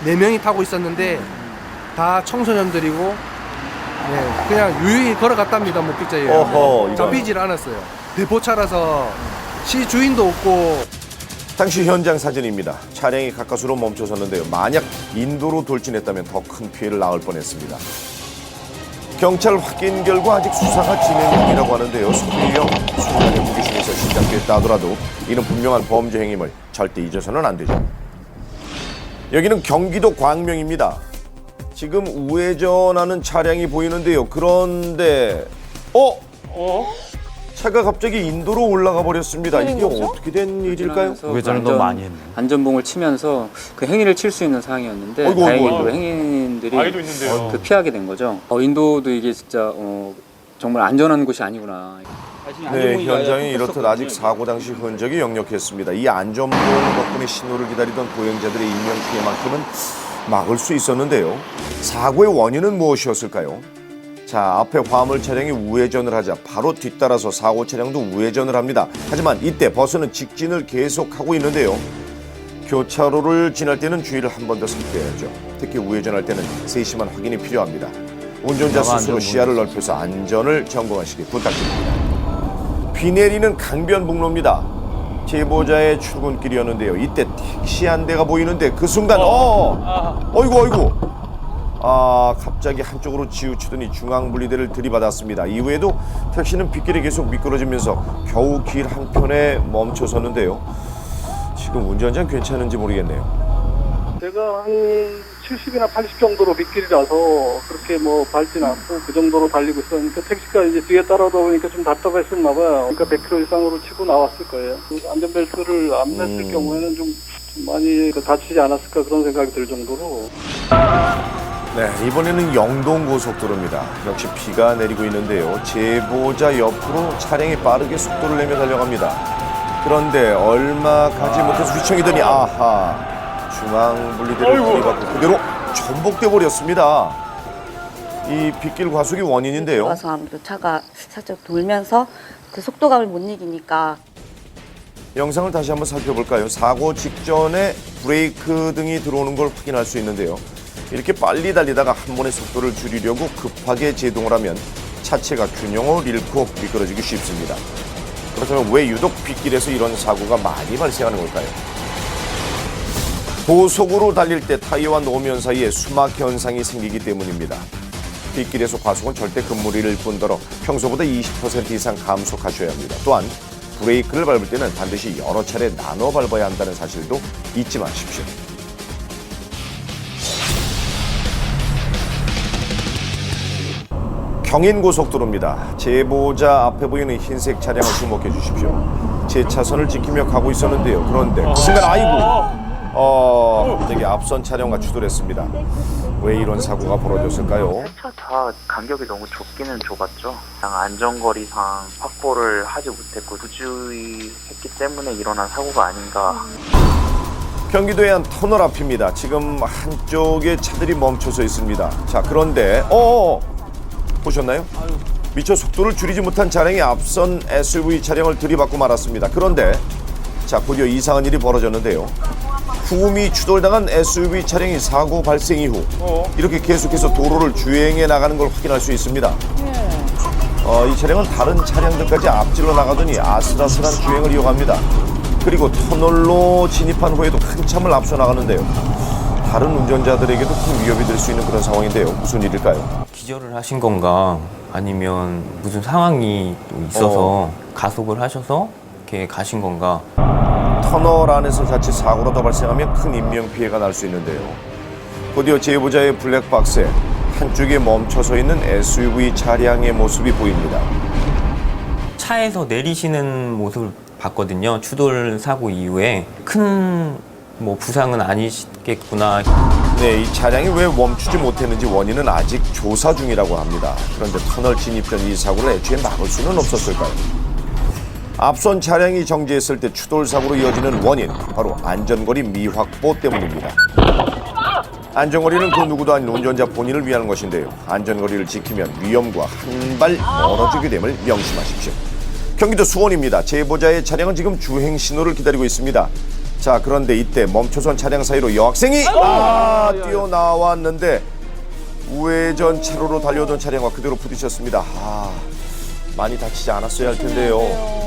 4명이 타고 있었는데 다 청소년들이고 그냥 유유히 걸어갔답니다. 목격자에 의하면. 잡히질 않았어요. 대포차라서 시 주인도 없고. 당시 현장 사진입니다. 차량이 가까스로 멈춰섰는데요. 만약 인도로 돌진했다면 더 큰 피해를 낳을 뻔했습니다. 경찰 확인 결과 아직 수사가 진행 중이라고 하는데요. 소유형 순간의 무기 중에서 시작됐다 하더라도 이는 분명한 범죄 행위임을 절대 잊어서는 안 되죠. 여기는 경기도 광명입니다. 지금 우회전하는 차량이 보이는데요. 그런데 차가 갑자기 인도로 올라가 버렸습니다. 이게 어떻게 된 일일까요? 우회전을 너무 많이 했네. 안전봉을 치면서 그 행위를 칠 수 있는 상황이었는데 어이구, 다행히도 행인들이 그 피하게 된 거죠. 인도도 이게 진짜 정말 안전한 곳이 아니구나. 네, 현장이 이렇듯 아직 사고 당시 흔적이 역력했습니다. 이 안전봉 덕분에 신호를 기다리던 보행자들의 인명 피해만큼은 막을 수 있었는데요. 사고의 원인은 무엇이었을까요? 자, 앞에 화물 차량이 우회전을 하자 바로 뒤따라서 사고 차량도 우회전을 합니다. 하지만 이때 버스는 직진을 계속하고 있는데요. 교차로를 지날 때는 주의를 한 번 더 살펴야죠. 특히 우회전할 때는 세심한 확인이 필요합니다. 운전자 스스로 시야를 넓혀서 안전을 점검하시기 부탁드립니다. 비 내리는 강변북로입니다. 제보자의 출근길이었는데요. 이때 택시 한 대가 보이는데 그 순간 어이구 갑자기 한쪽으로 치우치더니 중앙분리대를 들이받았습니다. 이후에도 택시는 빗길에 계속 미끄러지면서 겨우 길 한편에 멈춰섰는데요. 지금 운전자는 괜찮은지 모르겠네요. 제가 한 70이나 80 정도로 빗길이라서 그렇게 뭐 밟진 않고 그 정도로 달리고 있었는데 택시가 이제 뒤에 따라오다 보니까 좀 답답했었나 봐요. 그러니까 100km 이상으로 치고 나왔을 거예요. 안전벨트를 안 맸을 경우에는 좀 많이 다치지 않았을까 그런 생각이 들 정도로. 네, 이번에는 영동고속도로입니다. 역시 비가 내리고 있는데요. 제보자 옆으로 차량이 빠르게 속도를 내며 달려갑니다. 그런데 얼마 가지 못해서 휘청이더니 중앙분리대를 들이받고 그대로 전복돼 버렸습니다. 이 빗길 과속이 원인인데요. 와서 아무래도 차가 살짝 돌면서 그 속도감을 못 이기니까. 영상을 다시 한번 살펴볼까요? 사고 직전에 브레이크 등이 들어오는 걸 확인할 수 있는데요. 이렇게 빨리 달리다가 한 번에 속도를 줄이려고 급하게 제동을 하면 차체가 균형을 잃고 미끄러지기 쉽습니다. 그렇다면 왜 유독 빗길에서 이런 사고가 많이 발생하는 걸까요? 고속으로 달릴 때 타이어와 노면 사이에 수막 현상이 생기기 때문입니다. 빗길에서 과속은 절대 금물일 뿐더러 평소보다 20% 이상 감속하셔야 합니다. 또한 브레이크를 밟을 때는 반드시 여러 차례 나눠 밟아야 한다는 사실도 잊지 마십시오. 경인고속도로입니다. 제보자 앞에 보이는 흰색 차량을 주목해 주십시오. 제 차선을 지키며 가고 있었는데요. 그런데 그 순간 갑자기 앞선 차량과 추돌했습니다. 왜 이런 사고가 벌어졌을까요? 차 다 간격이 너무 좁기는 좁았죠. 그냥 안전거리상 확보를 하지 못했고 부주의했기 때문에 일어난 사고가 아닌가. 경기도의 한 터널 앞입니다. 지금 한쪽에 차들이 멈춰서 있습니다. 자, 그런데 보셨나요? 미처 속도를 줄이지 못한 차량이 앞선 SUV 차량을 들이받고 말았습니다. 그런데 곧이어 이상한 일이 벌어졌는데요. 후미 추돌당한 SUV 차량이 사고 발생 이후 이렇게 계속해서 도로를 주행해 나가는 걸 확인할 수 있습니다. 이 차량은 다른 차량들까지 앞질러 나가더니 아슬아슬한 주행을 이어갑니다. 그리고 터널로 진입한 후에도 한참을 앞서 나가는데요. 다른 운전자들에게도 큰 위협이 될 수 있는 그런 상황인데요. 무슨 일일까요? 기절을 하신 건가 아니면 무슨 상황이 또 있어서 가속을 하셔서 이렇게 가신 건가. 터널 안에서 자칫 사고로 더 발생하면 큰 인명피해가 날 수 있는데요. 곧이어 제보자의 블랙박스에 한쪽에 멈춰서 있는 SUV 차량의 모습이 보입니다. 차에서 내리시는 모습을 봤거든요. 추돌 사고 이후에 큰 부상은 아니시겠구나. 네, 이 차량이 왜 멈추지 못했는지 원인은 아직 조사 중이라고 합니다. 그런데 터널 진입 전 이 사고를 애초에 막을 수는 없었을까요? 앞선 차량이 정지했을 때 추돌 사고로 이어지는 원인, 바로 안전거리 미확보 때문입니다. 안전거리는 그 누구도 아닌 운전자 본인을 위한 것인데요. 안전거리를 지키면 위험과 한 발 멀어지게 됨을 명심하십시오. 경기도 수원입니다. 제보자의 차량은 지금 주행 신호를 기다리고 있습니다. 자, 그런데 이때 멈춰선 차량 사이로 여학생이 뛰어나왔는데 우회전 차로로 달려오던 차량과 그대로 부딪혔습니다. 많이 다치지 않았어야 할 텐데요.